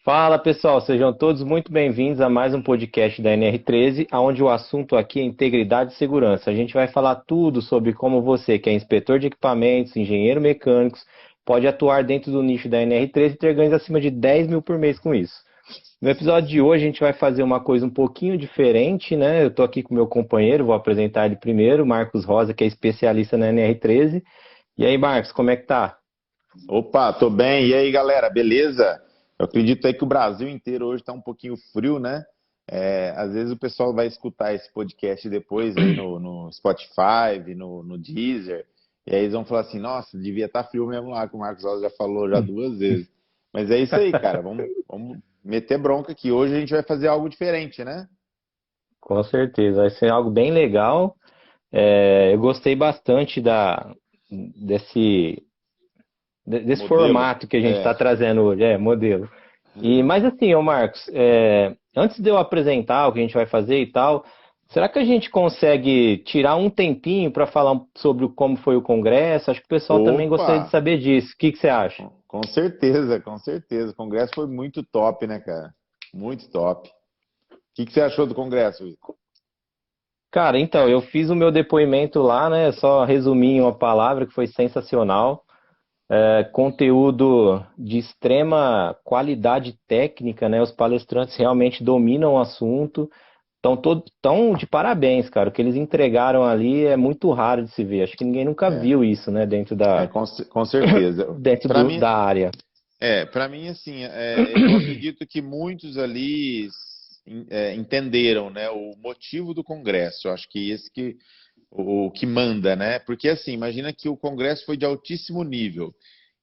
Fala pessoal, sejam todos muito bem-vindos a mais um podcast da NR13, onde o assunto aqui é integridade e segurança. A gente vai falar tudo sobre como você, que é inspetor de equipamentos, engenheiro mecânico, pode atuar dentro do nicho da NR13 e ter ganhos acima de 10 mil por mês com isso. No episódio de hoje a gente vai fazer uma coisa um pouquinho diferente, né? Eu estou aqui com meu companheiro, vou apresentar ele primeiro, Marcos Rosa, que é especialista na NR13. E aí, Marcos, como é que tá? Opa, tô bem. E aí, galera, beleza? Eu acredito aí que o Brasil inteiro hoje está um pouquinho frio, né? Às vezes o pessoal vai escutar esse podcast depois aí no Spotify, no Deezer, e aí eles vão falar assim, nossa, devia estar frio mesmo lá, que o Marcos Alves já falou já duas vezes. Mas é isso aí, cara. Vamos meter bronca aqui. Hoje a gente vai fazer algo diferente, né? Com certeza, vai ser algo bem legal. Eu gostei bastante desse, desse Modelo. formato que a gente É. está trazendo hoje, modelo. Mas assim, ô Marcos, antes de eu apresentar o que a gente vai fazer e tal, será que a gente consegue tirar um tempinho para falar sobre como foi o congresso? Acho que o pessoal também gostaria de Opa! saber disso. O que que você acha? Com certeza, com certeza. O congresso foi muito top, né, cara? Muito top. O que você achou do congresso, Vitor? Cara, então, eu fiz o meu depoimento lá, né? Só resumir em uma palavra que foi sensacional. Conteúdo de extrema qualidade técnica, né? Os palestrantes realmente dominam o assunto. Tão de parabéns, cara. O que eles entregaram ali é muito raro de se ver. Acho que ninguém nunca É, viu isso, né? com certeza. Dentro Para mim, da área. para mim, assim, eu acredito que muitos ali entenderam, né, o motivo do Congresso. Eu acho que esse que o que manda, né? Porque assim, imagina que o Congresso foi de altíssimo nível.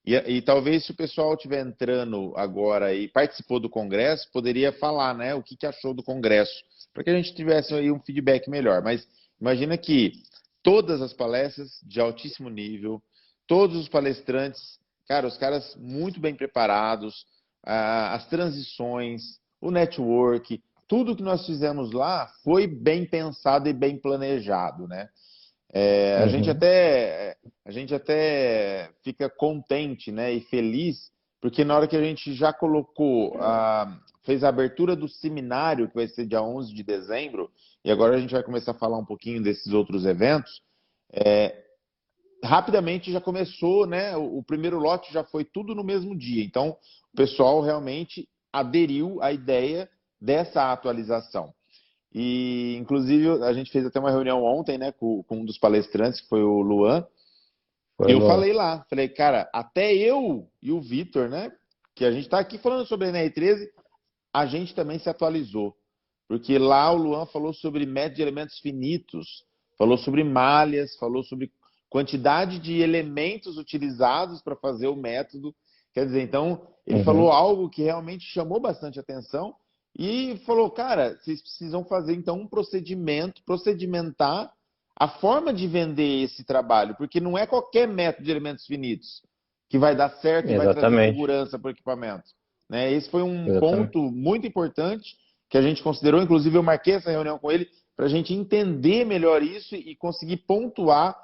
E talvez se o pessoal estiver entrando agora e participou do Congresso, poderia falar, né, o que achou do Congresso, para que a gente tivesse aí um feedback melhor. Mas imagina que todas as palestras de altíssimo nível, todos os palestrantes, cara, os caras muito bem preparados, as transições, o network, tudo que nós fizemos lá foi bem pensado e bem planejado, né? É, a gente Uhum, até a gente até fica contente, né, e feliz, porque na hora que a gente já colocou, fez a abertura do seminário, que vai ser dia 11 de dezembro, e agora a gente vai começar a falar um pouquinho desses outros eventos, rapidamente já começou, né, o primeiro lote já foi tudo no mesmo dia. Então, o pessoal realmente aderiu à ideia dessa atualização. E, inclusive, a gente fez até uma reunião ontem, né, com um dos palestrantes, que foi o Luan, e foi, eu Luan. falei lá, falei, cara, até eu e o Vitor, né, que a gente está aqui falando sobre a NR13, a gente também se atualizou. Porque lá o Luan falou sobre método de elementos finitos, falou sobre malhas, falou sobre quantidade de elementos utilizados para fazer o método. Quer dizer, então, ele Uhum, falou algo que realmente chamou bastante atenção e falou, cara, vocês precisam fazer então um procedimento, procedimentar a forma de vender esse trabalho, porque não é qualquer método de elementos finitos que vai dar certo e vai trazer exatamente, segurança para o equipamento. Né? Esse foi um exatamente. ponto muito importante que a gente considerou, inclusive eu marquei essa reunião com ele para a gente entender melhor isso e conseguir pontuar.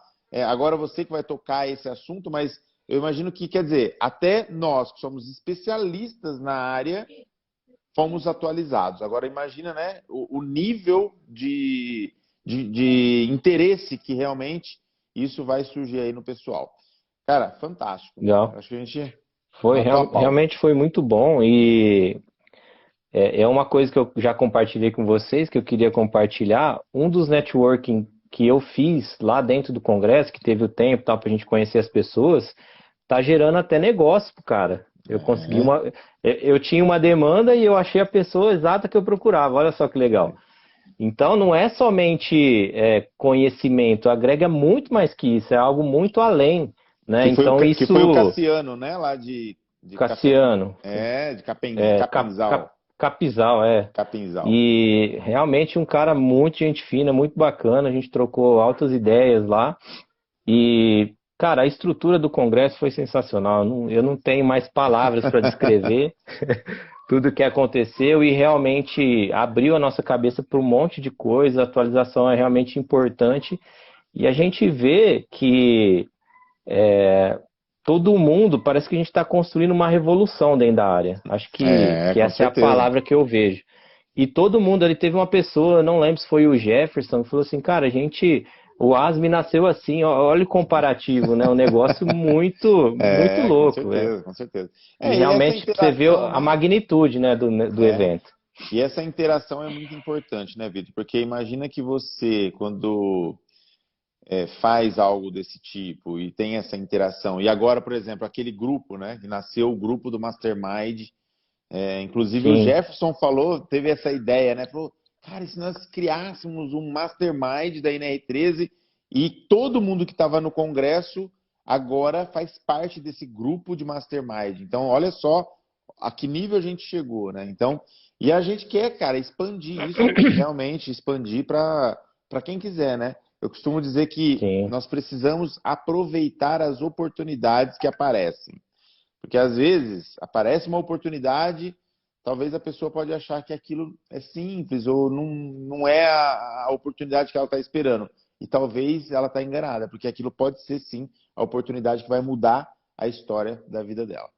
Agora você que vai tocar esse assunto, mas eu imagino que, quer dizer, até nós que somos especialistas na área, fomos atualizados. Agora imagina, né, o nível de interesse que realmente isso vai surgir aí no pessoal. Cara, fantástico. Legal. Acho que a gente Foi, matou a pau. realmente foi muito bom e é uma coisa que eu já compartilhei com vocês, que eu queria compartilhar. Um dos networking que eu fiz lá dentro do Congresso, que teve o tempo tal para a gente conhecer as pessoas, tá gerando até negócio, cara. Eu consegui É, uma. Eu tinha uma demanda e eu achei a pessoa exata que eu procurava. Olha só que legal. Então não é somente conhecimento, agrega muito mais que isso, é algo muito além, né? Então que foi o isso, Cassiano, né, lá Cassiano, De Cap, Capinzal. Capizal, é. Capinzal. E realmente um cara muito gente fina, muito bacana. A gente trocou altas ideias lá. E, cara, a estrutura do Congresso foi sensacional. Eu não tenho mais palavras para descrever tudo o que aconteceu e realmente abriu a nossa cabeça para um monte de coisa. A atualização é realmente importante. E a gente vê que todo mundo, parece que a gente está construindo uma revolução dentro da área. Acho que Com essa é a certeza. palavra que eu vejo. E todo mundo ali teve uma pessoa, não lembro se foi o Jefferson, que falou assim, cara, o ASME nasceu assim, olha o comparativo, né? Um negócio muito Com louco, velho. certeza, com certeza. E E essa realmente pra você ver interação, a né? magnitude, né, do É, evento. e essa interação é muito importante, né, Vitor? Porque imagina que você, quando faz algo desse tipo e tem essa interação, e agora, por exemplo, aquele grupo, né, que nasceu o grupo do Mastermind, inclusive o Sim, Jefferson falou, teve essa ideia, né? Falou, cara, e se nós criássemos um Mastermind da NR13 e todo mundo que estava no Congresso agora faz parte desse grupo de Mastermind. Então, olha só a que nível a gente chegou, né? Então, e a gente quer, cara, expandir isso, realmente expandir para quem quiser, né? Eu costumo dizer que sim. nós precisamos aproveitar as oportunidades que aparecem. Porque às vezes aparece uma oportunidade, talvez a pessoa pode achar que aquilo é simples ou não é a oportunidade que ela está esperando. E talvez ela está enganada, porque aquilo pode ser sim a oportunidade que vai mudar a história da vida dela.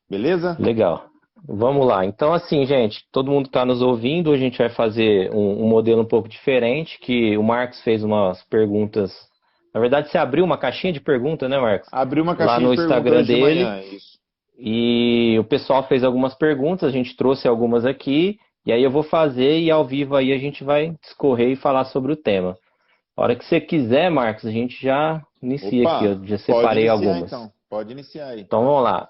Beleza? Legal. Vamos lá. Então, assim, gente, todo mundo que está nos ouvindo, a gente vai fazer um modelo um pouco diferente, que o Marcos fez umas perguntas. Na verdade, você abriu uma caixinha de pergunta, né, Marcos? Abri uma Lá caixinha no de pergunta Instagram hoje de dele. manhã, isso. E o pessoal fez algumas perguntas, a gente trouxe algumas aqui. E aí eu vou fazer e ao vivo aí a gente vai discorrer e falar sobre o tema. A hora que você quiser, Marcos, a gente já inicia aqui. Eu Opa, já pode separei iniciar algumas. então. Pode iniciar aí. Então vamos lá.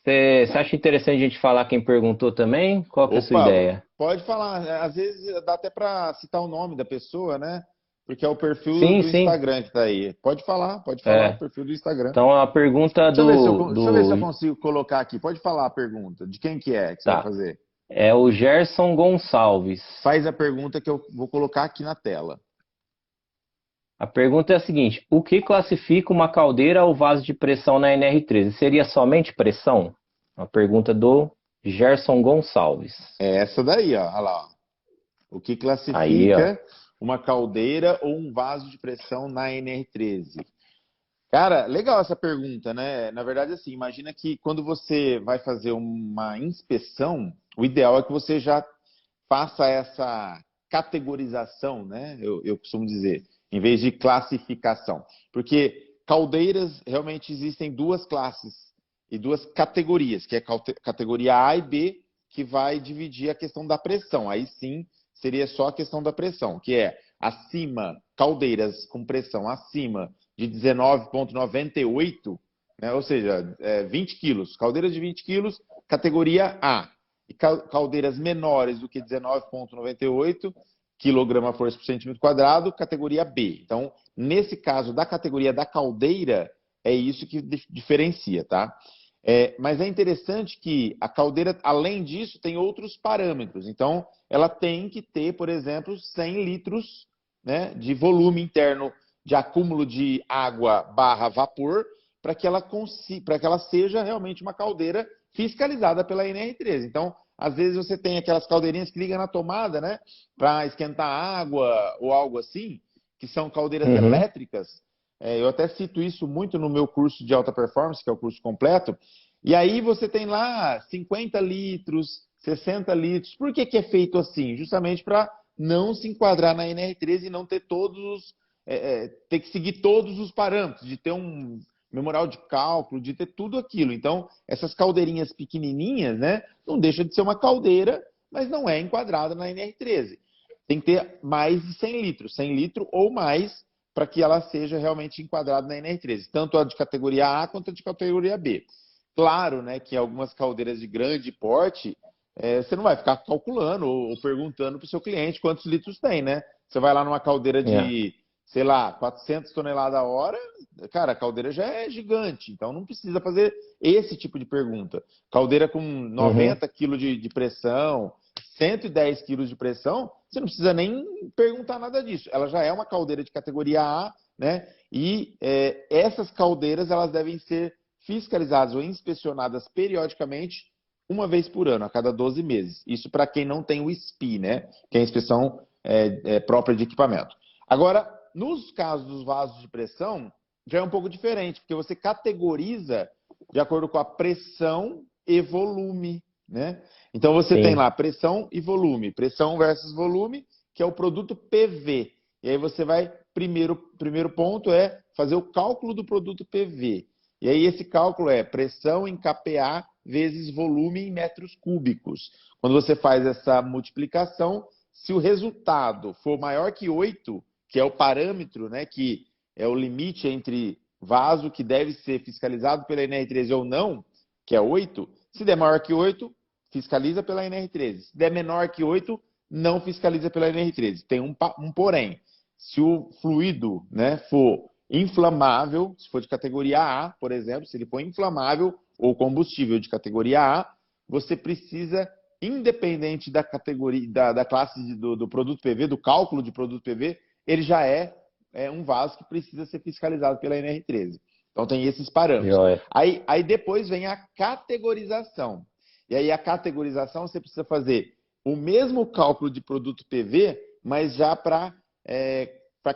Você acha interessante a gente falar quem perguntou também? Qual que é a sua Opa, ideia? pode falar. Às vezes dá até para citar o nome da pessoa, né? Porque é o perfil Sim, do sim. Instagram que está aí. Pode falar, o É. perfil do Instagram. Então a pergunta Deixa eu ver se eu consigo colocar aqui. Pode falar a pergunta. De quem que você vai Tá. fazer? É o Gerson Gonçalves. Faz a pergunta que eu vou colocar aqui na tela. A pergunta é a seguinte: o que classifica uma caldeira ou vaso de pressão na NR13? Seria somente pressão? A pergunta do Gerson Gonçalves. É essa daí, ó. Olha lá, ó. O que Aí, ó. classifica uma caldeira ou um vaso de pressão na NR13? Cara, legal essa pergunta, né? Na verdade, assim, imagina que quando você vai fazer uma inspeção, o ideal é que você já faça essa categorização, né? Eu costumo dizer, em vez de classificação. Porque caldeiras realmente existem duas classes e duas categorias, que é categoria A e B, que vai dividir a questão da pressão. Aí sim seria só a questão da pressão, que é acima, caldeiras com pressão acima de 19,98, né? Ou seja, 20 quilos, caldeiras de 20 quilos, categoria A. E caldeiras menores do que 19,98 kg/força por centímetro quadrado, categoria B. Então, nesse caso da categoria da caldeira, é isso que diferencia, tá? Mas é interessante que a caldeira, além disso, tem outros parâmetros. Então, ela tem que ter, por exemplo, 100 litros, né, de volume interno de acúmulo de água barra vapor para que ela seja realmente uma caldeira fiscalizada pela NR13. Então, às vezes você tem aquelas caldeirinhas que ligam na tomada, né, para esquentar água ou algo assim, que são caldeiras Uhum. elétricas. Eu até cito isso muito no meu curso de alta performance, que é o curso completo. E aí você tem lá 50 litros, 60 litros. Por que que é feito assim? Justamente para não se enquadrar na NR13 e não ter ter que seguir todos os parâmetros, de ter um memorial de cálculo, de ter tudo aquilo. Então, essas caldeirinhas pequenininhas, né, não deixa de ser uma caldeira, mas não é enquadrada na NR13. Tem que ter mais de 100 litros, 100 litros ou mais, para que ela seja realmente enquadrada na NR13, tanto a de categoria A quanto a de categoria B. Claro, né, que algumas caldeiras de grande porte, você não vai ficar calculando ou perguntando para o seu cliente quantos litros tem, né? Você vai lá numa caldeira É. de, sei lá, 400 toneladas a hora, cara, a caldeira já é gigante, então não precisa fazer esse tipo de pergunta. Caldeira com Uhum. 90 quilos de pressão, 110 quilos de pressão, você não precisa nem perguntar nada disso. Ela já é uma caldeira de categoria A, né? E essas caldeiras elas devem ser fiscalizadas ou inspecionadas periodicamente uma vez por ano, a cada 12 meses. Isso para quem não tem o SPI, né? Que é a inspeção própria de equipamento. Agora, nos casos dos vasos de pressão, já é um pouco diferente, porque você categoriza de acordo com a pressão e volume, né? Então você tem Sim. lá pressão e volume, pressão versus volume, que é o produto PV. E aí você vai, primeiro ponto é fazer o cálculo do produto PV. E aí esse cálculo é pressão em kPa vezes volume em metros cúbicos. Quando você faz essa multiplicação, se o resultado for maior que 8, que é o parâmetro, né, que é o limite entre vaso que deve ser fiscalizado pela NR13 ou não, que é 8, se der maior que 8, fiscaliza pela NR13. Se der menor que 8, não fiscaliza pela NR13. Tem um porém. Se o fluido, né, for inflamável, se for de categoria A, por exemplo, se ele for inflamável ou combustível de categoria A, você precisa, independente da categoria, da classe do produto PV, do cálculo de produto PV, ele já é um vaso que precisa ser fiscalizado pela NR13. Então tem esses parâmetros. Joia. Aí depois vem a categorização. E aí a categorização você precisa fazer o mesmo cálculo de produto PV, mas já para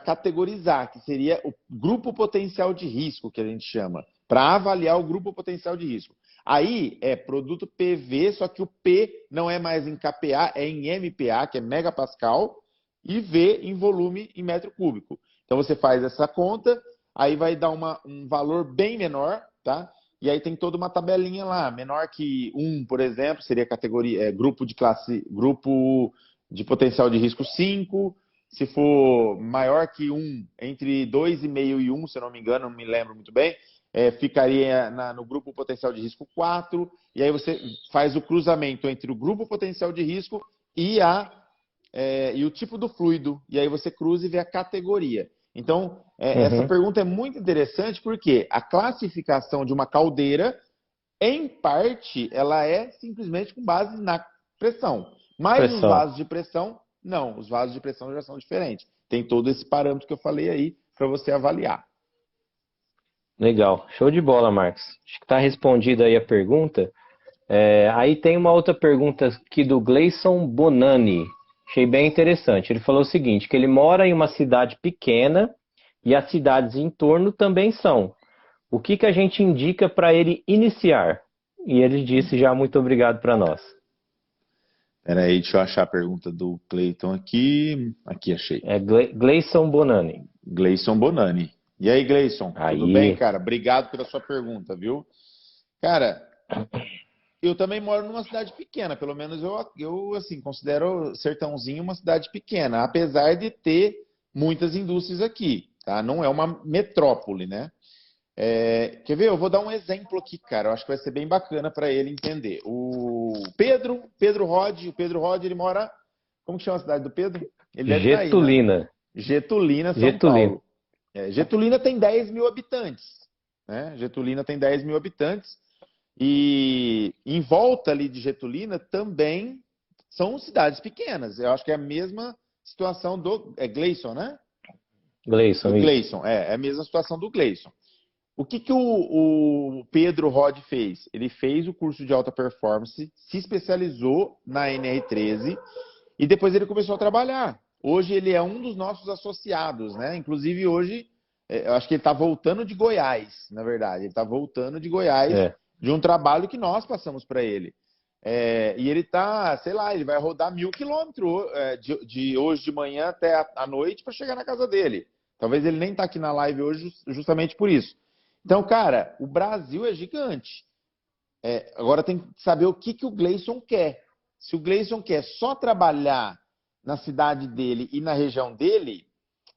categorizar, que seria o grupo potencial de risco, que a gente chama, para avaliar o grupo potencial de risco. Aí é produto PV, só que o P não é mais em kPa, é em MPa, que é megapascal, e V em volume em metro cúbico. Então você faz essa conta, aí vai dar um valor bem menor, tá? E aí tem toda uma tabelinha lá, menor que 1, por exemplo, seria categoria, grupo de potencial de risco 5. Se for maior que 1, entre 2,5 e 1, se eu não me engano, não me lembro muito bem, ficaria no grupo potencial de risco 4. E aí você faz o cruzamento entre o grupo potencial de risco e o tipo do fluido. E aí você cruza e vê a categoria. Então, essa pergunta é muito interessante porque a classificação de uma caldeira, em parte, ela é simplesmente com base na pressão. Mas os vasos de pressão, não. Os vasos de pressão já são diferentes. Tem todo esse parâmetro que eu falei aí para você avaliar. Legal. Show de bola, Marcos. Acho que está respondida aí a pergunta. Aí tem uma outra pergunta aqui do Gleison Bonani. Achei bem interessante. Ele falou o seguinte, que ele mora em uma cidade pequena e as cidades em torno também são. O que a gente indica para ele iniciar? E ele disse já muito obrigado para nós. Espera aí, deixa eu achar a pergunta do Cleiton aqui. Aqui, achei. É Gleison Bonani. Gleison Bonani. E aí, Gleison, tudo bem, Aí. cara? Obrigado pela sua pergunta, viu? Cara, eu também moro numa cidade pequena, pelo menos eu assim, considero Sertãozinho uma cidade pequena, apesar de ter muitas indústrias aqui, tá? Não é uma metrópole, né? Quer ver? Eu vou dar um exemplo aqui, cara. Eu acho que vai ser bem bacana para ele entender. O Pedro Rod, ele mora. Como que chama a cidade do Pedro? Ele deve estar aí, né? Getulina. Getulina, São Getulina. Paulo. Getulina tem 10 mil habitantes, né? Getulina tem 10 mil habitantes. E em volta ali de Getulina também são cidades pequenas. Eu acho que é a mesma situação do Gleison, né? Gleison, Do isso. Gleison, é a mesma situação do Gleison. O que o Pedro Rod fez? Ele fez o curso de alta performance, se especializou na NR13 e depois ele começou a trabalhar. Hoje ele é um dos nossos associados, né? Inclusive hoje, eu acho que ele está voltando de Goiás, na verdade. Ele está voltando de Goiás de um trabalho que nós passamos para ele. E ele está, sei lá, ele vai rodar 1.000 quilômetros de hoje de manhã até a noite para chegar na casa dele. Talvez ele nem está aqui na live hoje justamente por isso. Então, cara, o Brasil é gigante. Agora tem que saber o que o Gleison quer. Se o Gleison quer só trabalhar na cidade dele e na região dele,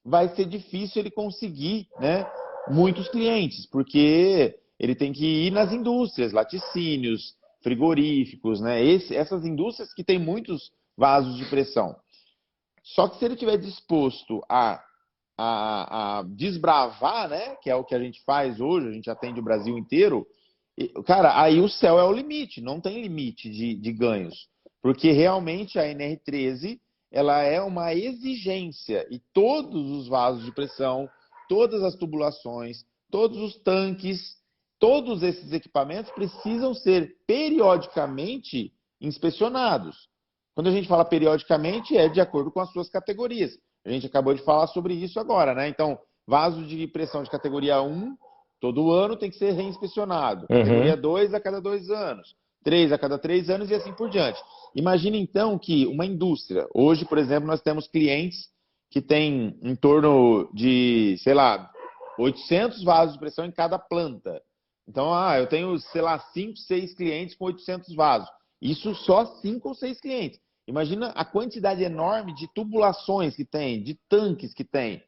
vai ser difícil ele conseguir, né, muitos clientes, porque ele tem que ir nas indústrias, laticínios, frigoríficos, né, essas indústrias que têm muitos vasos de pressão. Só que se ele estiver disposto a desbravar, né? Que é o que a gente faz hoje, a gente atende o Brasil inteiro. Cara, aí o céu é o limite, não tem limite de ganhos. Porque realmente a NR13 ela é uma exigência e todos os vasos de pressão, todas as tubulações, todos os tanques, todos esses equipamentos precisam ser periodicamente inspecionados. Quando a gente fala periodicamente, é de acordo com as suas categorias. A gente acabou de falar sobre isso agora, né? Então, vaso de pressão de categoria 1, todo ano tem que ser reinspecionado. Uhum. Categoria 2 a cada 2 anos. 3 a cada 3 anos e assim por diante. Imagine então que uma indústria, hoje, por exemplo, nós temos clientes que têm em torno de, sei lá, 800 vasos de pressão em cada planta. Então, eu tenho, sei lá, 5, 6 clientes com 800 vasos. Isso só 5 ou 6 clientes. Imagina a quantidade enorme de tubulações que tem, de tanques que tem.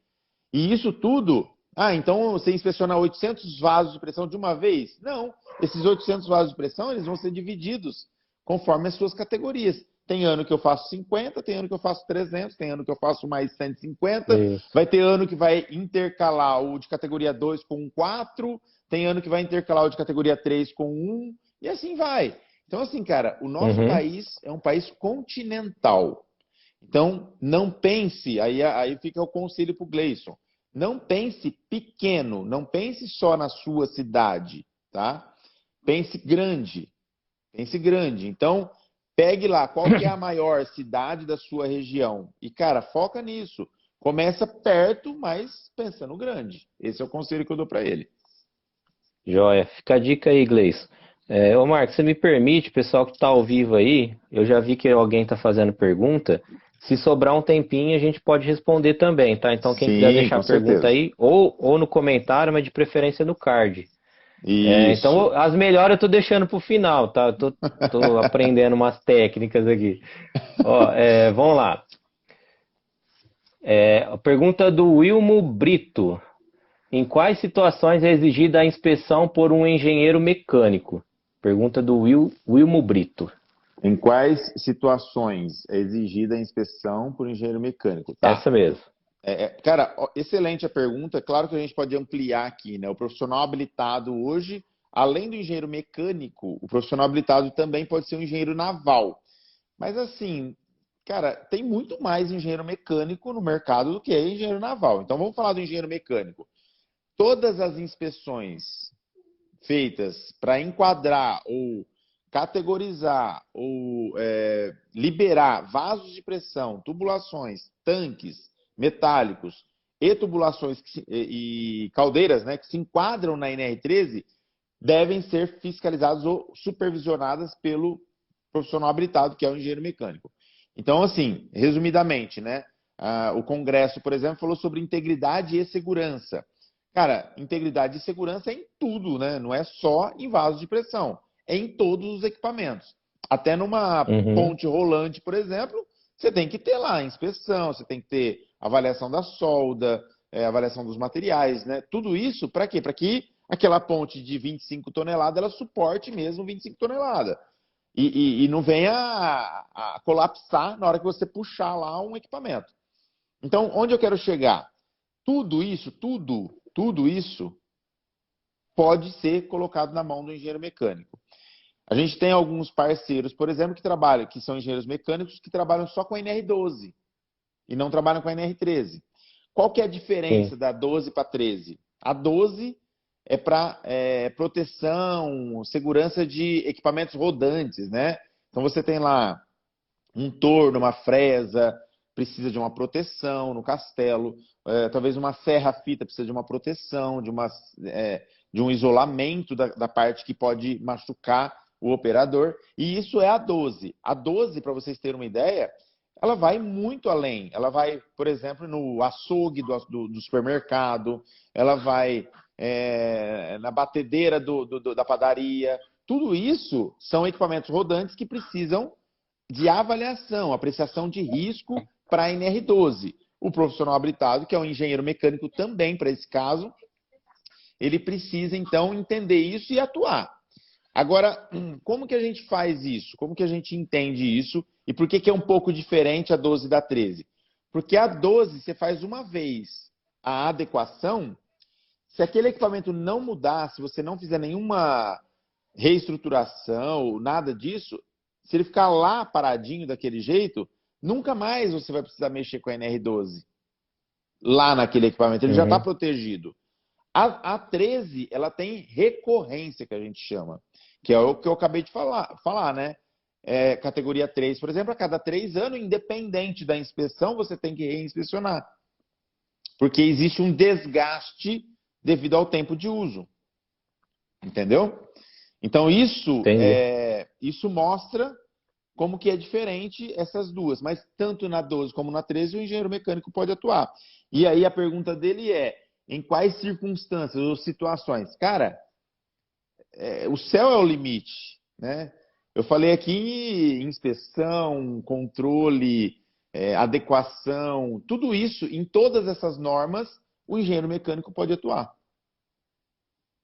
E isso tudo... então você inspeciona 800 vasos de pressão de uma vez? Não. Esses 800 vasos de pressão, eles vão ser divididos conforme as suas categorias. Tem ano que eu faço 50, tem ano que eu faço 300, tem ano que eu faço mais 150. Isso. Vai ter ano que vai intercalar o de categoria 2 com 4, tem ano que vai intercalar o de categoria 3 com 1, e assim vai. Então, assim, cara, o nosso país é um país continental. Então, não pense, aí fica o conselho para o Gleison, não pense pequeno, não pense só na sua cidade, tá? Pense grande, pense grande. Então, pegue lá, qual que é a maior cidade da sua região? E, cara, foca nisso. Começa perto, mas pensando grande. Esse é o conselho que eu dou para ele. Joia. Fica a dica aí, Gleison. Ô Marcos, você me permite, pessoal que está ao vivo aí, eu já vi que alguém está fazendo pergunta. Se sobrar um tempinho, a gente pode responder também, tá? Então, quem quiser Sim, deixar com pergunta certeza. aí, ou no comentário, mas de preferência no card. Então, Isso. as melhores eu tô deixando pro final, tá? Tô aprendendo umas técnicas aqui. Ó, vamos lá. A pergunta do Wilmo Brito. Em quais situações é exigida a inspeção por um engenheiro mecânico? Pergunta do Wilmo Brito. Em quais situações é exigida a inspeção por engenheiro mecânico? Tá. Essa mesmo. Cara, excelente a pergunta. Claro que a gente pode ampliar aqui, né? O profissional habilitado hoje, além do engenheiro mecânico, o profissional habilitado também pode ser um engenheiro naval. Mas assim, cara, tem muito mais engenheiro mecânico no mercado do que engenheiro naval. Então vamos falar do engenheiro mecânico. Todas as inspeções feitas para enquadrar ou categorizar ou liberar vasos de pressão, tubulações, tanques metálicos e tubulações e caldeiras, né, que se enquadram na NR13 devem ser fiscalizadas ou supervisionadas pelo profissional habilitado, que é o engenheiro mecânico. Então, assim, resumidamente, né, o Congresso, por exemplo, falou sobre integridade e segurança. Cara, integridade e segurança é em tudo, né? Não é só em vasos de pressão, é em todos os equipamentos. Até numa ponte rolante, por exemplo, você tem que ter lá a inspeção, você tem que ter avaliação da solda, avaliação dos materiais, né? Tudo isso para quê? Para que aquela ponte de 25 toneladas ela suporte mesmo 25 toneladas. E não venha a colapsar na hora que você puxar lá um equipamento. Então, onde eu quero chegar? Tudo isso pode ser colocado na mão do engenheiro mecânico. A gente tem alguns parceiros, por exemplo, que são engenheiros mecânicos que trabalham só com a NR12 e não trabalham com a NR13. Qual que é a diferença da 12 para 13? A 12 é para proteção, segurança de equipamentos rodantes, né? Então você tem lá um torno, uma fresa, precisa de uma proteção no castelo, talvez uma serra-fita precisa de uma proteção, de um isolamento da parte que pode machucar o operador, e isso é a 12. A 12, para vocês terem uma ideia, ela vai muito além. Ela vai, por exemplo, no açougue do supermercado, ela vai na batedeira da padaria. Tudo isso são equipamentos rodantes que precisam de avaliação, apreciação de risco para a NR12. O profissional habilitado, que é um engenheiro mecânico também para esse caso, ele precisa, então, entender isso e atuar. Agora, como que a gente faz isso? Como que a gente entende isso? E por que é um pouco diferente a 12 da 13? Porque a 12, você faz uma vez a adequação, se aquele equipamento não mudar, se você não fizer nenhuma reestruturação, nada disso, se ele ficar lá paradinho daquele jeito, nunca mais você vai precisar mexer com a NR12 lá naquele equipamento, ele já está protegido. A 13, ela tem recorrência, que a gente chama, que é o que eu acabei de falar, né? Categoria 3, por exemplo, a cada 3 anos, independente da inspeção, você tem que reinspecionar. porque existe um desgaste devido ao tempo de uso. Entendeu? Então, Entendi. isso mostra como que é diferente essas duas. Mas tanto na 12 como na 13, o engenheiro mecânico pode atuar. E aí a pergunta dele é, em quais circunstâncias ou situações? Cara, o céu é o limite, né? Eu falei aqui em inspeção, controle, adequação, tudo isso, em todas essas normas, o engenheiro mecânico pode atuar.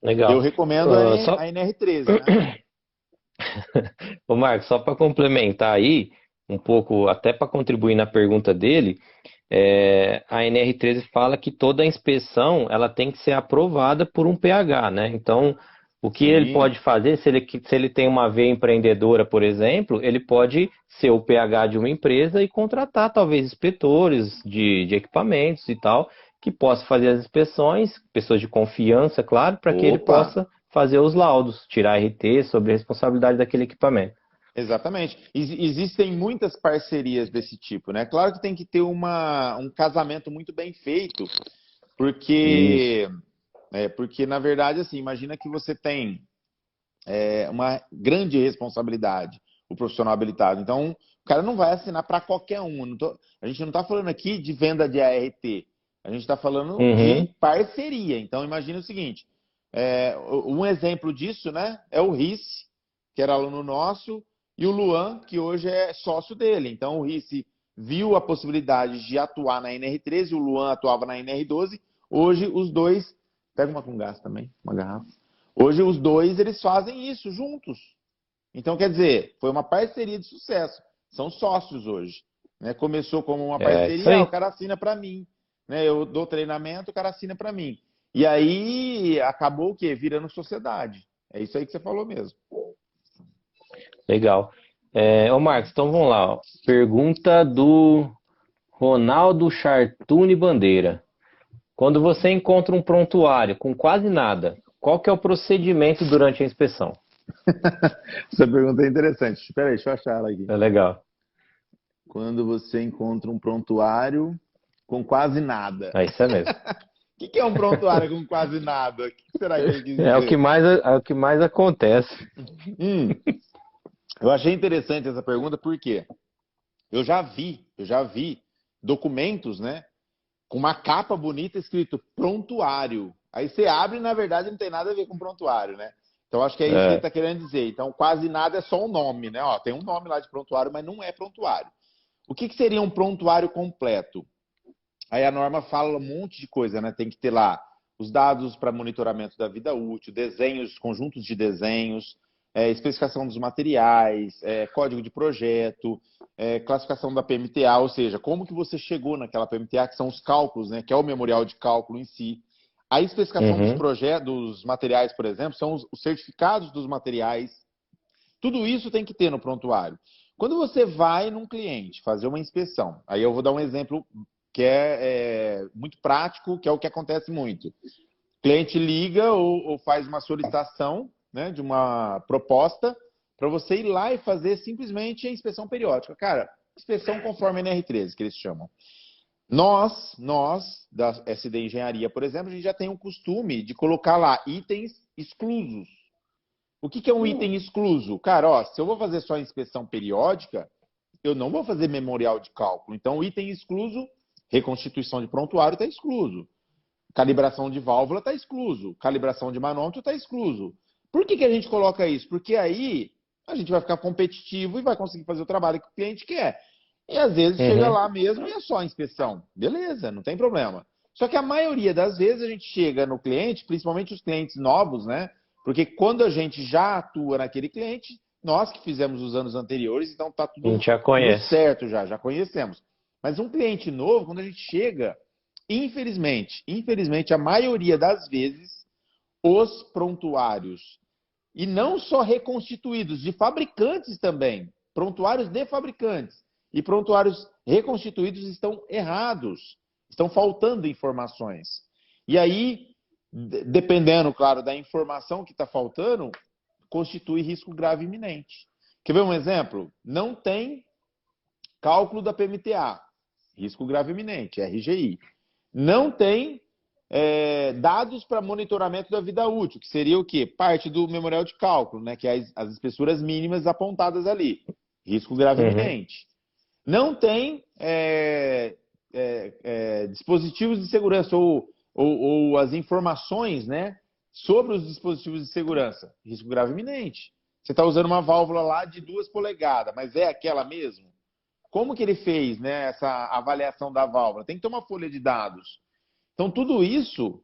Eu Legal. recomendo Só, a NR13, né? ô Marcos, só para complementar aí, um pouco, até para contribuir na pergunta dele, a NR13 fala que toda inspeção ela tem que ser aprovada por um PH, né? Então, o que ele Sim. pode fazer, se ele tem uma veia empreendedora, por exemplo, ele pode ser o PH de uma empresa e contratar talvez inspetores de equipamentos e tal, que possa fazer as inspeções, pessoas de confiança, claro, para que ele Opa! possa fazer os laudos, tirar RT sobre a responsabilidade daquele equipamento. Exatamente. Existem muitas parcerias desse tipo, né? Claro que tem que ter um casamento muito bem feito, Isso. porque, porque na verdade, assim, imagina que você tem uma grande responsabilidade, o profissional habilitado. Então, o cara não vai assinar para qualquer um. A gente não está falando aqui de venda de ART, a gente está falando Uhum. de parceria. Então, imagina o seguinte: um exemplo disso, né, é o Risse, que era aluno nosso, e o Luan, que hoje é sócio dele. Então, o Risse viu a possibilidade de atuar na NR13, o Luan atuava na NR12. Hoje, os dois. Pega uma com gás também, uma garrafa. Hoje os dois eles fazem isso juntos. Então, quer dizer, foi uma parceria de sucesso. São sócios hoje. Né? Começou como uma É isso parceria, o aí. cara assina para mim. Né? Eu dou treinamento, o cara assina para mim. E aí acabou o quê? Virando sociedade. É isso aí que você falou mesmo. Legal. Ô Marcos, então vamos lá, ó. Pergunta do Ronaldo Chartuni Bandeira. Quando você encontra um prontuário com quase nada, qual que é o procedimento durante a inspeção? Essa pergunta é interessante. Espera aí, deixa eu achar ela aqui. É legal. Quando você encontra um prontuário com quase nada. É isso mesmo. O que é um prontuário com quase nada? O que será que ele quis É dizer? o que mais acontece. Hum, eu achei interessante essa pergunta porque eu já vi documentos, né, com uma capa bonita escrito prontuário. Aí você abre e na verdade não tem nada a ver com prontuário, né? Então acho que é isso que ele É. está querendo dizer. Então quase nada é só um nome, né? Ó, tem um nome lá de prontuário, mas não é prontuário. O que seria um prontuário completo? Aí a norma fala um monte de coisa, né? Tem que ter lá os dados para monitoramento da vida útil, desenhos, conjuntos de desenhos, especificação dos materiais, código de projeto, classificação da PMTA, ou seja, como que você chegou naquela PMTA, que são os cálculos, né? Que é o memorial de cálculo em si. A especificação dos Uhum. projetos, dos materiais, por exemplo, são os certificados dos materiais. Tudo isso tem que ter no prontuário. Quando você vai num cliente fazer uma inspeção, aí eu vou dar um exemplo que é muito prático, que é o que acontece muito. O cliente liga ou faz uma solicitação, né, de uma proposta para você ir lá e fazer simplesmente a inspeção periódica. Cara, inspeção conforme a NR13, que eles chamam. Nós, da SD Engenharia, por exemplo, a gente já tem um costume de colocar lá itens exclusos. O que é um item excluso? Cara, ó, se eu vou fazer só inspeção periódica, eu não vou fazer memorial de cálculo. Então, o item excluso, reconstituição de prontuário está excluso. Calibração de válvula está excluso. Calibração de manômetro está excluso. Por que a gente coloca isso? Porque aí a gente vai ficar competitivo e vai conseguir fazer o trabalho que o cliente quer. E às vezes chega Uhum. lá mesmo e é só a inspeção. Beleza, não tem problema. Só que a maioria das vezes a gente chega no cliente, principalmente os clientes novos, né? Porque quando a gente já atua naquele cliente, nós que fizemos os anos anteriores, então está A gente tudo, já tudo conhece. certo já conhecemos. Mas um cliente novo, quando a gente chega, infelizmente, a maioria das vezes, os prontuários, e não só reconstituídos, de fabricantes também, prontuários de fabricantes e prontuários reconstituídos estão errados, estão faltando informações. E aí, dependendo, claro, da informação que está faltando, constitui risco grave iminente. Quer ver um exemplo? Não tem cálculo da PMTA, risco grave iminente, RGI. não tem dados para monitoramento da vida útil, que seria o quê? Parte do memorial de cálculo, né? Que é as espessuras mínimas apontadas ali. Risco grave Uhum. iminente. Não tem dispositivos de segurança ou as informações, né, sobre os dispositivos de segurança. Risco grave iminente. Você está usando uma válvula lá de 2 polegadas, mas é aquela mesmo? Como que ele fez, né, essa avaliação da válvula? Tem que ter uma folha de dados. Então, tudo isso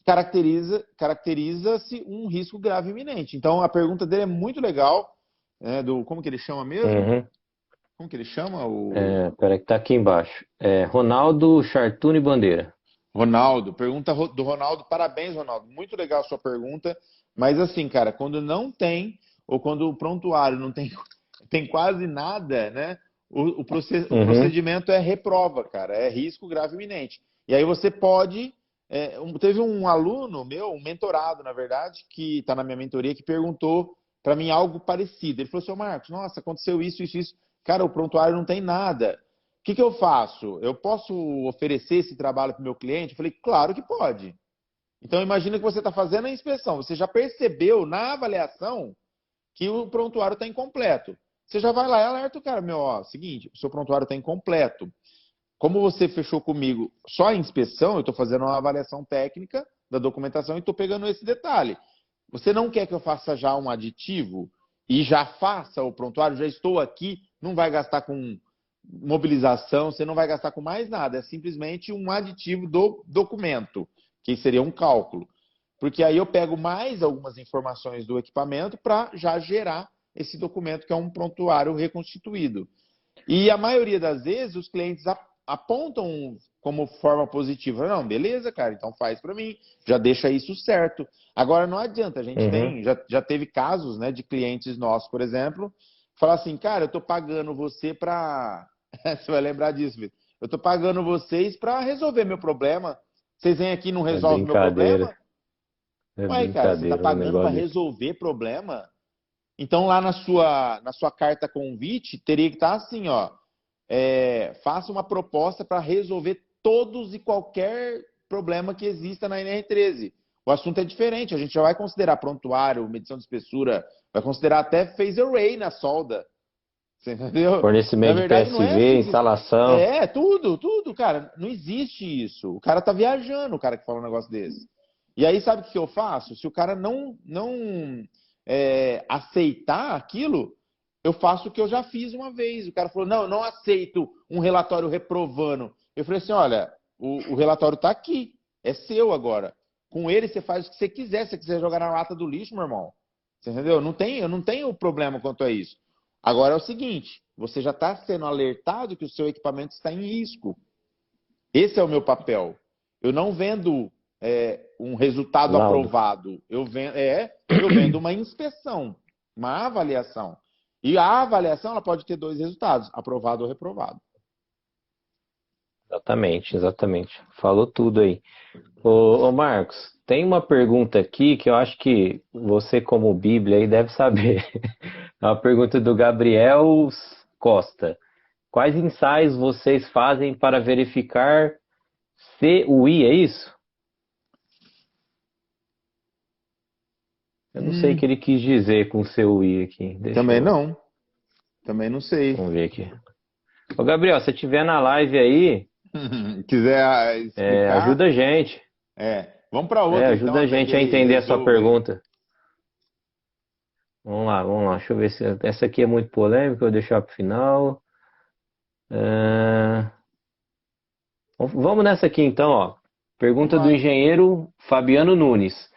caracteriza-se um risco grave iminente. Então, a pergunta dele é muito legal, né, como que ele chama mesmo? Uhum. Como que ele chama? Peraí que tá aqui embaixo. Ronaldo Chartuni Bandeira. Ronaldo. Pergunta do Ronaldo. Parabéns, Ronaldo. Muito legal a sua pergunta. Mas assim, cara, quando não tem, ou quando o prontuário não tem, tem quase nada, né? O Uhum. procedimento é reprova, cara. É risco grave iminente. E aí você pode. Teve um aluno meu, um mentorado, na verdade, que está na minha mentoria, que perguntou para mim algo parecido. Ele falou assim: Marcos, nossa, aconteceu isso, isso, isso. Cara, o prontuário não tem nada. O que eu faço? Eu posso oferecer esse trabalho para o meu cliente? Eu falei, claro que pode. Então, imagina que você está fazendo a inspeção. Você já percebeu na avaliação que o prontuário está incompleto. Você já vai lá e alerta o cara, meu, ó, seguinte, o seu prontuário está incompleto. Como você fechou comigo só a inspeção, eu estou fazendo uma avaliação técnica da documentação e estou pegando esse detalhe. Você não quer que eu faça já um aditivo e já faça o prontuário? Já estou aqui, não vai gastar com mobilização, você não vai gastar com mais nada. É simplesmente um aditivo do documento, que seria um cálculo. Porque aí eu pego mais algumas informações do equipamento para já gerar esse documento que é um prontuário reconstituído. E a maioria das vezes os clientes apontam como forma positiva. Não, beleza, cara, então faz para mim, já deixa isso certo. Agora não adianta, a gente Uhum. já teve casos, né, de clientes nossos, por exemplo, falar assim, cara, eu tô pagando você para você vai lembrar disso, Vitor. Eu tô pagando vocês para resolver meu problema. Vocês vêm aqui e não É resolvem meu problema? brincadeira. É Ué, cara, você tá brincadeira um pagando para negócio desse. resolver problema? Então lá na sua carta convite teria que estar assim, ó, faça uma proposta para resolver todos e qualquer problema que exista na NR13. O assunto é diferente, a gente já vai considerar prontuário, medição de espessura, vai considerar até phase array na solda. Você entendeu? Na Fornecimento de verdade, não é PSV, simples. instalação. Tudo, cara. Não existe isso. O cara tá viajando, o cara que fala um negócio desse. E aí, sabe o que eu faço? Se o cara não aceitar aquilo, eu faço o que eu já fiz uma vez. O cara falou: não, eu não aceito um relatório reprovando. Eu falei assim: olha, o relatório está aqui, é seu agora. Com ele você faz o que você quiser. Se você quiser jogar na lata do lixo, meu irmão. Você entendeu? Eu não tenho problema quanto a isso. Agora é o seguinte: você já está sendo alertado que o seu equipamento está em risco. Esse é o meu papel. Eu não vendo um resultado Laudo. aprovado. Eu vendo uma inspeção, uma avaliação. E a avaliação ela pode ter dois resultados: aprovado ou reprovado. Exatamente, exatamente. Falou tudo aí. Ô Marcos, tem uma pergunta aqui que eu acho que você, como Bíblia, aí deve saber. É uma pergunta do Gabriel Costa. Quais ensaios vocês fazem para verificar CUI, é isso? Eu não sei o que Hum, ele quis dizer com CUI aqui. Deixa também eu. não. Também não sei. Vamos ver aqui. Ô Gabriel, se você estiver na live aí, Quiser explicar, ajuda a gente. vamos para outra então, Ajuda a até que gente a ele entender a sua resolva aí. pergunta. Vamos lá, vamos lá. Deixa eu ver se essa aqui é muito polêmica, eu vou deixar para o final. Ah, vamos nessa aqui então, ó. Vamos Pergunta do lá. engenheiro Fabiano Nunes.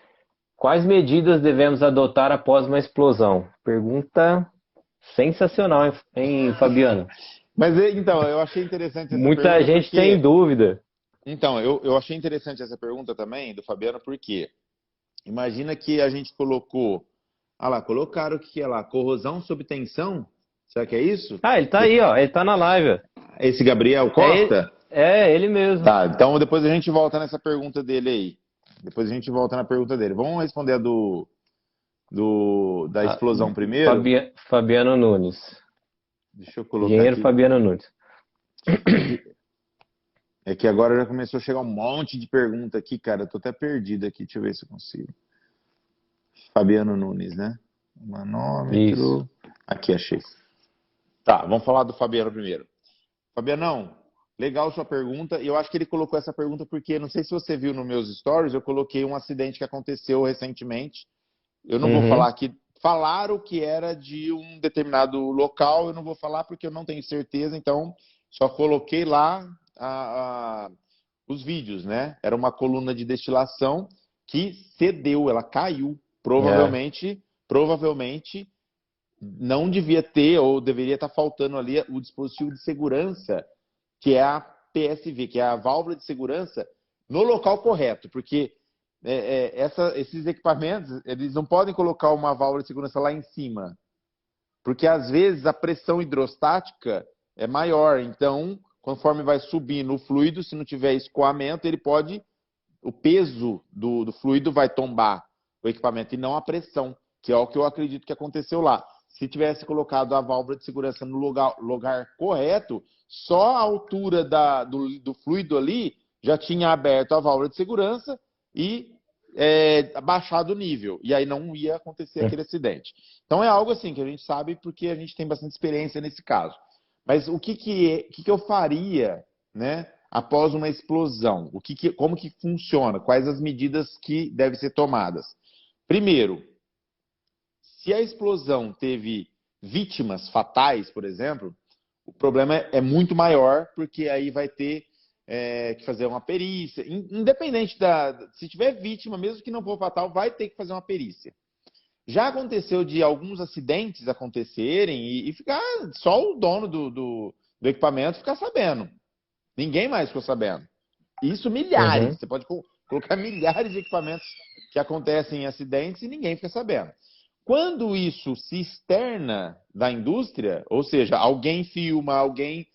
Quais medidas devemos adotar após uma explosão? Pergunta sensacional, hein, Fabiano? Mas então, eu achei interessante essa Muita pergunta gente tem porque. dúvida. Então, eu achei interessante essa pergunta também do Fabiano, porque imagina que a gente colocou. Ah lá, colocaram o que é lá? Corrosão sob tensão? Será que é isso? Ah, ele tá aí, ó. Ele tá na live. Esse Gabriel É ele, Costa? é ele mesmo. Tá, então depois a gente volta nessa pergunta dele aí. Depois a gente volta na pergunta dele. Vamos responder a da Ah, explosão primeiro? Fabiano Nunes. Deixa eu colocar Engenheiro aqui. Fabiano Nunes. É que agora já começou a chegar um monte de pergunta aqui, cara. Eu tô até perdido aqui. Deixa eu ver se eu consigo. Fabiano Nunes, né? Isso. Manômetro. Aqui, achei. Tá, vamos falar do Fabiano primeiro. Fabianão, legal sua pergunta. E eu acho que ele colocou essa pergunta porque, não sei se você viu nos meus stories, eu coloquei um acidente que aconteceu recentemente. Eu não vou falar Uhum. aqui. Falaram que era de um determinado local, eu não vou falar porque eu não tenho certeza, então só coloquei lá os vídeos, né? Era uma coluna de destilação que cedeu, ela caiu. É. Provavelmente não devia ter ou deveria estar faltando ali o dispositivo de segurança, que é a PSV, que é a válvula de segurança, no local correto, porque esses equipamentos, eles não podem colocar uma válvula de segurança lá em cima, porque às vezes a pressão hidrostática é maior, então conforme vai subindo o fluido, se não tiver escoamento, o peso do fluido vai tombar o equipamento e não a pressão, que é o que eu acredito que aconteceu lá. Se tivesse colocado a válvula de segurança no lugar correto, só a altura do fluido ali já tinha aberto a válvula de segurança e baixado o nível. E aí não ia acontecer aquele acidente. Então é algo assim que a gente sabe porque a gente tem bastante experiência nesse caso. Mas o que eu faria, né, após uma explosão? Como que funciona? Quais as medidas que devem ser tomadas? Primeiro, se a explosão teve vítimas fatais, por exemplo, o problema é muito maior, porque aí vai ter que fazer uma perícia. Independente se tiver vítima, mesmo que não for fatal, vai ter que fazer uma perícia. Já aconteceu de alguns acidentes acontecerem e ficar só o dono do equipamento ficar sabendo. Ninguém mais ficou sabendo. Isso milhares. Uhum. Você pode colocar milhares de equipamentos que acontecem em acidentes e ninguém fica sabendo. Quando isso se externa da indústria, ou seja, alguém filma, alguém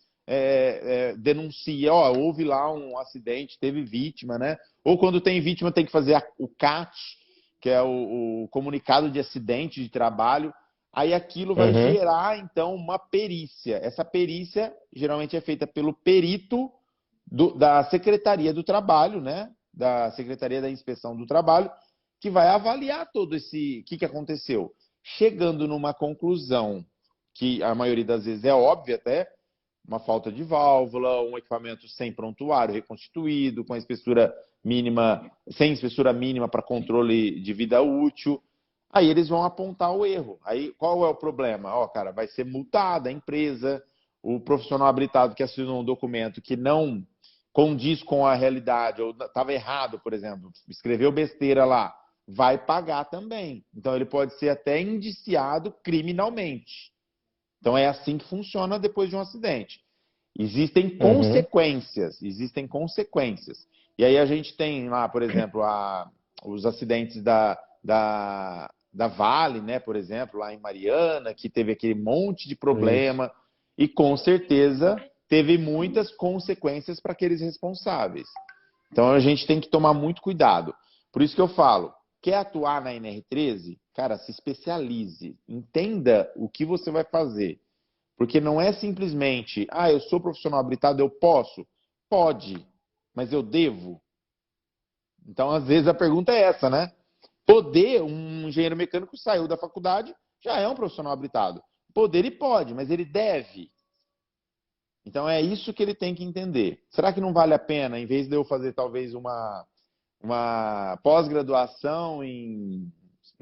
denuncia, ó, houve lá um acidente, teve vítima, né? Ou quando tem vítima tem que fazer o CAT, que é o comunicado de acidente de trabalho. Aí aquilo vai Uhum. gerar, então, uma perícia. Essa perícia geralmente é feita pelo perito da Secretaria do Trabalho, né? Da Secretaria da Inspeção do Trabalho, que vai avaliar todo esse que aconteceu, chegando numa conclusão que a maioria das vezes é óbvia até, uma falta de válvula, um equipamento sem prontuário reconstituído, com a espessura mínima, sem espessura mínima para controle de vida útil. Aí eles vão apontar o erro. Aí qual é o problema? Ó, cara, vai ser multada a empresa, o profissional habilitado que assinou um documento que não condiz com a realidade, ou estava errado, por exemplo, escreveu besteira lá, vai pagar também. Então ele pode ser até indiciado criminalmente. Então é assim que funciona depois de um acidente. Existem Uhum. consequências, existem consequências. E aí a gente tem lá, por exemplo, os acidentes da Vale, né, por exemplo, lá em Mariana, que teve aquele monte de Isso. problema e com certeza teve muitas consequências para aqueles responsáveis. Então a gente tem que tomar muito cuidado. Por isso que eu falo, quer atuar na NR13? Cara, se especialize, entenda o que você vai fazer. Porque não é simplesmente, eu sou profissional habilitado, eu posso? Pode, mas eu devo? Então, às vezes, a pergunta é essa, né? Poder, um engenheiro mecânico saiu da faculdade, já é um profissional habilitado. Poder ele pode, mas ele deve. Então, é isso que ele tem que entender. Será que não vale a pena, em vez de eu fazer talvez uma pós-graduação em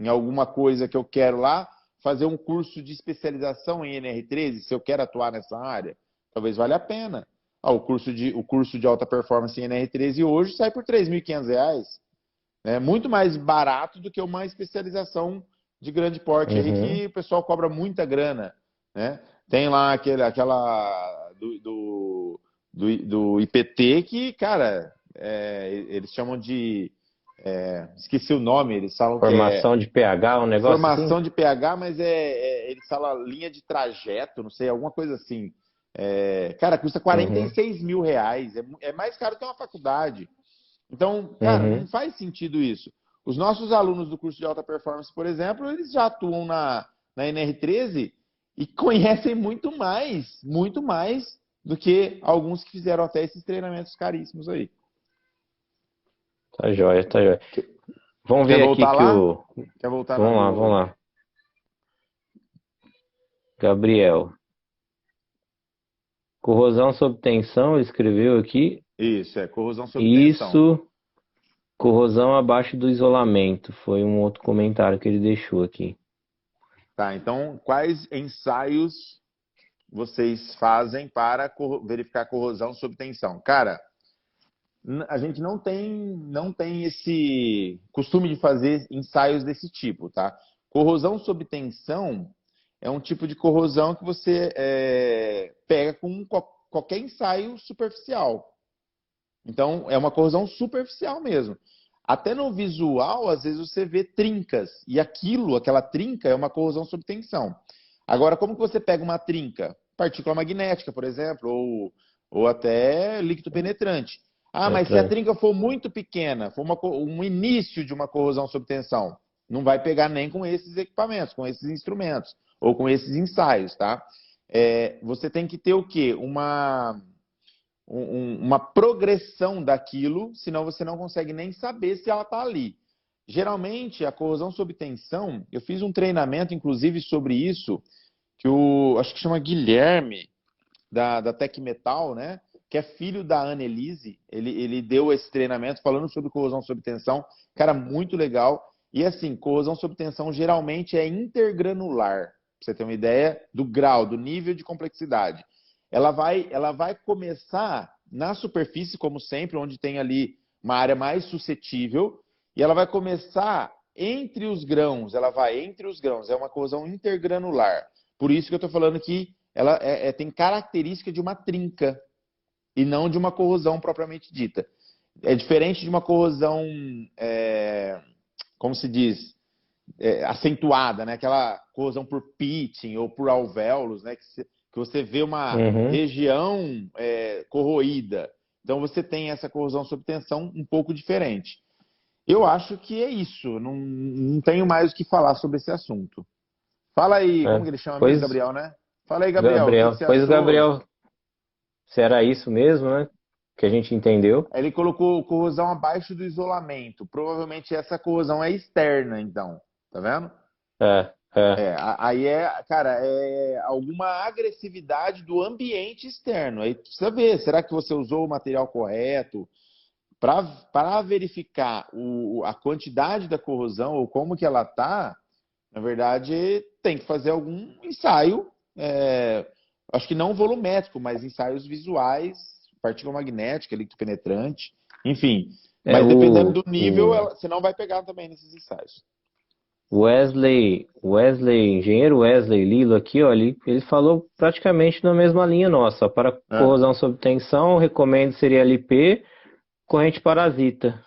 alguma coisa que eu quero lá, fazer um curso de especialização em NR13, se eu quero atuar nessa área, talvez valha a pena. O curso de alta performance em NR13 hoje sai por R$ 3.500. É muito mais barato do que uma especialização de grande porte aí Uhum. que o pessoal cobra muita grana, né? Tem lá aquela do IPT que, cara, eles chamam de esqueci o nome, eles falam que é Formação de pH, um negócio assim? formação de pH, mas eles falam linha de trajeto, não sei, alguma coisa assim. Cara, custa Uhum. R$ 46.000, é mais caro que uma faculdade. Então, cara, não Uhum. faz sentido isso. Os nossos alunos do curso de alta performance, por exemplo, eles já atuam na NR13 e conhecem muito mais do que alguns que fizeram até esses treinamentos caríssimos aí. Tá joia, tá joia. Vamos Quer ver aqui voltar que lá? o. Quer voltar na Vamos lá, do... vamos lá. Gabriel. Corrosão sob tensão, ele escreveu aqui. Isso, corrosão sob tensão. Isso, corrosão abaixo do isolamento. Foi um outro comentário que ele deixou aqui. Tá, então quais ensaios vocês fazem para verificar corrosão sob tensão? Cara, a gente não tem esse costume de fazer ensaios desse tipo, tá? Corrosão sob tensão é um tipo de corrosão que você pega com qualquer ensaio superficial. Então, é uma corrosão superficial mesmo. Até no visual, às vezes você vê trincas, e aquela trinca é uma corrosão sob tensão. Agora, como que você pega uma trinca? Partícula magnética, por exemplo, ou até líquido penetrante. Ah, mas se a trinca for muito pequena, for um início de uma corrosão sob tensão, não vai pegar nem com esses equipamentos, com esses instrumentos, ou com esses ensaios, tá? Você tem que ter o quê? Uma progressão daquilo, senão você não consegue nem saber se ela está ali. Geralmente, a corrosão sob tensão, eu fiz um treinamento, inclusive, sobre isso, que acho que chama Guilherme, da Tec Metal, né? Que é filho da Annelise, ele deu esse treinamento falando sobre corrosão sob tensão, cara, muito legal. E assim, corrosão sob tensão geralmente é intergranular, pra você ter uma ideia do grau, do nível de complexidade. Ela vai começar na superfície, como sempre, onde tem ali uma área mais suscetível, e ela vai começar entre os grãos, é uma corrosão intergranular. Por isso que eu estou falando que ela tem característica de uma trinca, e não de uma corrosão propriamente dita. É diferente de uma corrosão, como se diz, acentuada, né? Aquela corrosão por pitting ou por alvéolos, né? Que você vê uma região corroída. Então você tem essa corrosão sob tensão um pouco diferente. Eu acho que é isso. Não tenho mais o que falar sobre esse assunto. Fala aí, como que ele chama mesmo? Gabriel, né? Fala aí, Gabriel, o que você achou? Gabriel, se era isso mesmo, né? Que a gente entendeu. Ele colocou corrosão abaixo do isolamento. Provavelmente essa corrosão é externa, então. Tá vendo? Aí cara, alguma agressividade do ambiente externo. Aí precisa ver, será que você usou o material correto? Para verificar a quantidade da corrosão ou como que ela está, na verdade, tem que fazer algum ensaio, acho que não volumétrico, mas ensaios visuais, partícula magnética, líquido penetrante, enfim. Mas dependendo do nível, você não vai pegar também nesses ensaios. Engenheiro Wesley Lilo aqui, ó, ele falou praticamente na mesma linha nossa. Ó, para corrosão sob tensão, recomendo CLP, corrente parasita.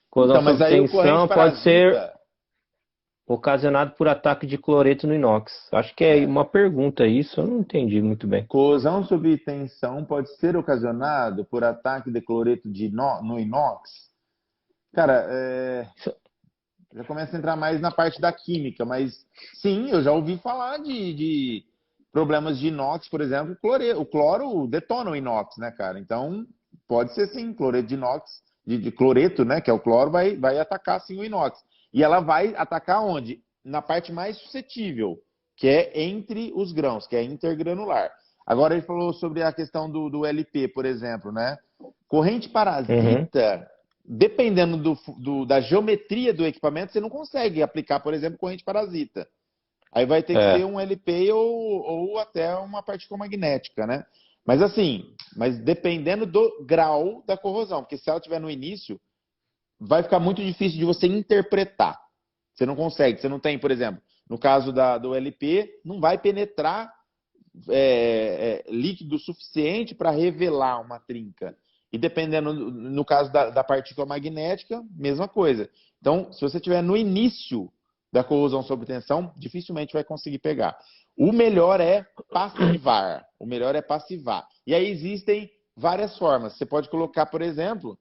Corrosão sob tensão pode ser ocasionado por ataque de cloreto no inox. Acho que é uma pergunta isso, eu não entendi muito bem. Corrosão sob tensão pode ser ocasionado por ataque de cloreto no inox? Cara, já começa a entrar mais na parte da química, mas sim, eu já ouvi falar de problemas de inox, por exemplo, o cloro detona o inox, né, cara? Então, pode ser sim, cloreto de inox, de cloreto, né, que é o cloro, vai atacar sim o inox. E ela vai atacar onde? Na parte mais suscetível, que é entre os grãos, que é intergranular. Agora ele falou sobre a questão do LP, por exemplo, né? Corrente parasita, dependendo da geometria do equipamento, você não consegue aplicar, por exemplo, corrente parasita. Aí vai ter que ser um LP ou até uma partícula magnética, né? Mas assim, dependendo do grau da corrosão, porque se ela estiver no início, vai ficar muito difícil de você interpretar. Você não consegue, você não tem, por exemplo, no caso do LP, não vai penetrar líquido suficiente para revelar uma trinca. E dependendo, no caso da partícula magnética, mesma coisa. Então, se você estiver no início da corrosão sob tensão, dificilmente vai conseguir pegar. O melhor é passivar. E aí existem várias formas. Você pode colocar, por exemplo,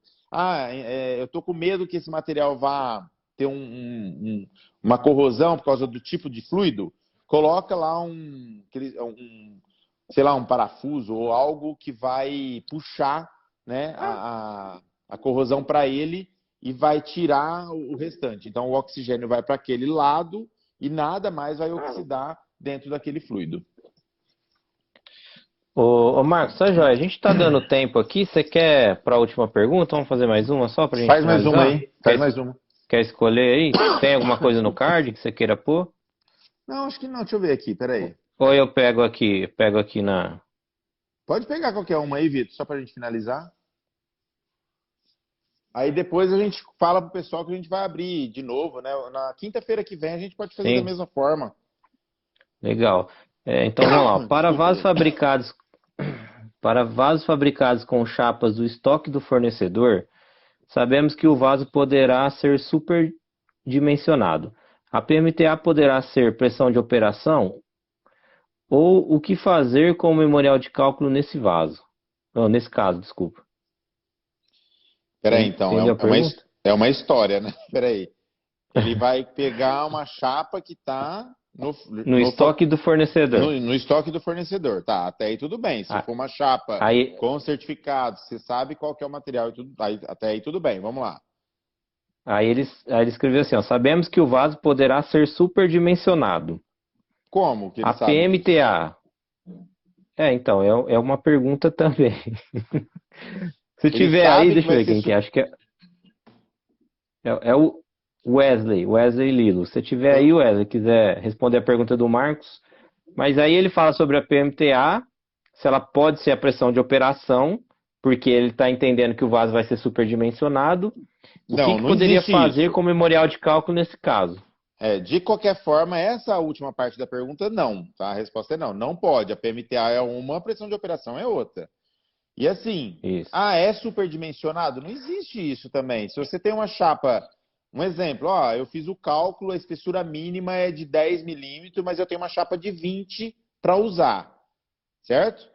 eu estou com medo que esse material vá ter uma corrosão por causa do tipo de fluido. Coloca lá sei lá, um parafuso ou algo que vai puxar, né, a corrosão para ele e vai tirar o restante. Então, o oxigênio vai para aquele lado e nada mais vai oxidar dentro daquele fluido. Ô Marcos, tá joia. A gente está dando tempo aqui. Você quer para a última pergunta? Vamos fazer mais uma só para a gente Faz mais uma finalizar? aí, faz mais uma. Quer escolher aí? Tem alguma coisa no card que você queira pôr? Não, acho que não. Deixa eu ver aqui, peraí. Ou eu pego aqui na. Pode pegar qualquer uma aí, Vitor, só para a gente finalizar. Aí depois a gente fala pro pessoal que a gente vai abrir de novo, né? Na quinta-feira que vem a gente pode fazer da Sim, mesma forma. legal. Então vamos lá. Desculpa aí. Para vasos fabricados com chapas do estoque do fornecedor, sabemos que o vaso poderá ser superdimensionado. A PMTA poderá ser pressão de operação ou o que fazer com o memorial de cálculo nesse vaso? Não, nesse caso, desculpa. Peraí, então, Entendeu a pergunta? é uma história, né? Peraí. Ele vai pegar uma chapa que está No estoque do fornecedor. no estoque do fornecedor. Tá, até aí tudo bem. Se Ah, for uma chapa Aí, com certificado, você sabe qual que é o material e tudo, até aí tudo bem. Vamos lá. aí ele escreveu assim, ó, sabemos que o vaso poderá ser superdimensionado. Como que ele A sabe disso? PMTA. Então, é uma pergunta também. Se Ele tiver aí, sabe que deixa eu vai ver ser quem que é. Acho que é o Wesley Lilo. Se tiver aí, Wesley, quiser responder a pergunta do Marcos. Mas aí ele fala sobre a PMTA, se ela pode ser a pressão de operação, porque ele está entendendo que o vaso vai ser superdimensionado. O que Não, que não poderia existe fazer isso. com o memorial de cálculo nesse caso? De qualquer forma, essa última parte da pergunta, não, tá? A resposta é não. Não pode. A PMTA é uma, a pressão de operação é outra. E assim, Isso. é superdimensionado? Não existe isso também. Se você tem uma chapa, um exemplo, eu fiz o cálculo, a espessura mínima é de 10 milímetros, mas eu tenho uma chapa de 20 para usar, certo?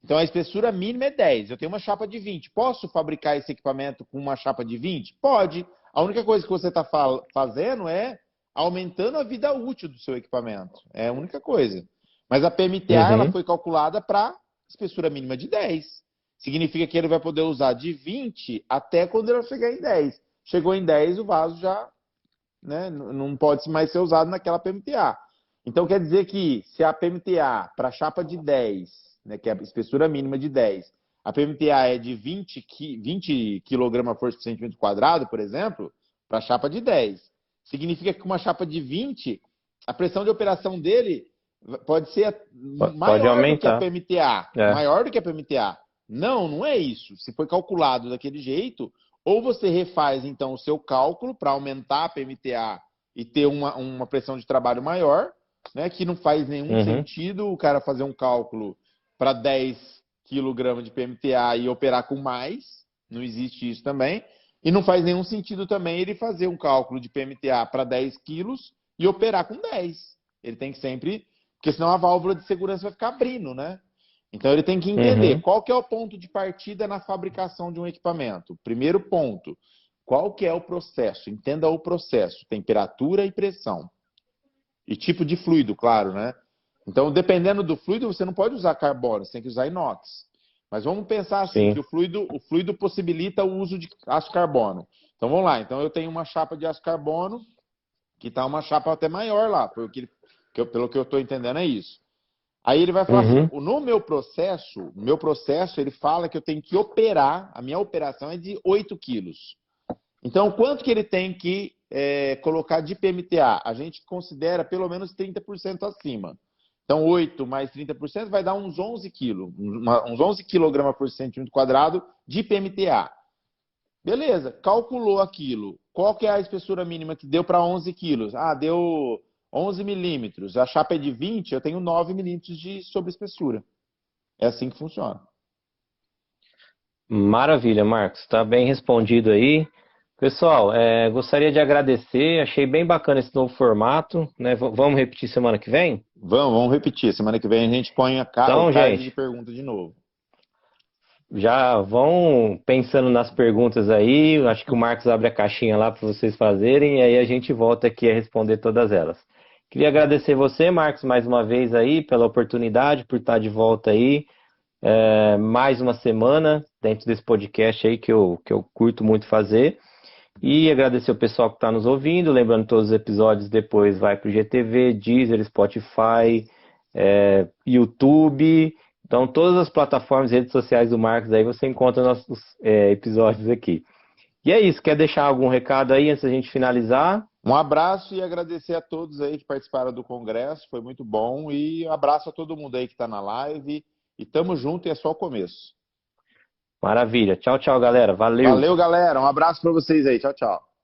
Então a espessura mínima é 10, eu tenho uma chapa de 20. Posso fabricar esse equipamento com uma chapa de 20? Pode. A única coisa que você está fazendo é aumentando a vida útil do seu equipamento. É a única coisa. Mas a PMTA ela Uhum. foi calculada para espessura mínima de 10. Significa que ele vai poder usar de 20 até quando ele chegar em 10. Chegou em 10, o vaso já, né, não pode mais ser usado naquela PMTA. Então quer dizer que se a PMTA para chapa de 10, né, que é a espessura mínima de 10, a PMTA é de 20 kg por centímetro quadrado, por exemplo, para chapa de 10. Significa que com uma chapa de 20, a pressão de operação dele pode ser Pode maior do que a aumentar. PMTA. É. Maior do que a PMTA. Não, não é isso. Se foi calculado daquele jeito, ou você refaz então o seu cálculo para aumentar a PMTA e ter uma pressão de trabalho maior, né, que não faz nenhum Uhum. sentido o cara fazer um cálculo para 10 kg de PMTA e operar com mais, não existe isso também. E não faz nenhum sentido também ele fazer um cálculo de PMTA para 10 quilos e operar com 10. Ele tem que sempre, porque senão a válvula de segurança vai ficar abrindo, né? Então ele tem que entender Uhum. qual que é o ponto de partida na fabricação de um equipamento. Primeiro ponto, qual que é o processo? Entenda o processo, temperatura e pressão. E tipo de fluido, claro, né? Então, dependendo do fluido, você não pode usar carbono, você tem que usar inox. Mas vamos pensar assim, que Sim. o fluido possibilita o uso de aço carbono. Então vamos lá, então eu tenho uma chapa de aço carbono, que está uma chapa até maior lá, pelo que eu estou entendendo é isso. Aí ele vai falar assim, Uhum. no meu processo ele fala que eu tenho que operar, a minha operação é de 8 quilos. Então, quanto que ele tem que colocar de PMTA? A gente considera pelo menos 30% acima. Então, 8 mais 30% vai dar uns 11 quilos, uns 11 kg por centímetro quadrado de PMTA. Beleza, calculou aquilo. Qual que é a espessura mínima que deu para 11 quilos? Deu 11 milímetros. A chapa é de 20, eu tenho 9 milímetros de sobreespessura. É assim que funciona. Maravilha, Marcos. Está bem respondido aí. Pessoal, gostaria de agradecer. Achei bem bacana esse novo formato, né? Vamos repetir semana que vem? Vamos repetir. Semana que vem a gente põe o Então, card de gente, pergunta de novo. já vão pensando nas perguntas aí. Acho que o Marcos abre a caixinha lá para vocês fazerem e aí a gente volta aqui a responder todas elas. Queria agradecer você, Marcos, mais uma vez aí, pela oportunidade, por estar de volta aí. Mais uma semana dentro desse podcast aí que eu curto muito fazer. E agradecer o pessoal que está nos ouvindo. Lembrando que todos os episódios depois vai para o GTV, Deezer, Spotify, YouTube. Então, todas as plataformas e redes sociais do Marcos aí você encontra nossos episódios aqui. E é isso. Quer deixar algum recado aí antes da gente finalizar? Um abraço e agradecer a todos aí que participaram do congresso, foi muito bom. E um abraço a todo mundo aí que está na live. E tamo junto e é só o começo. Maravilha. Tchau, tchau, galera. Valeu. Valeu, galera. Um abraço para vocês aí. Tchau, tchau.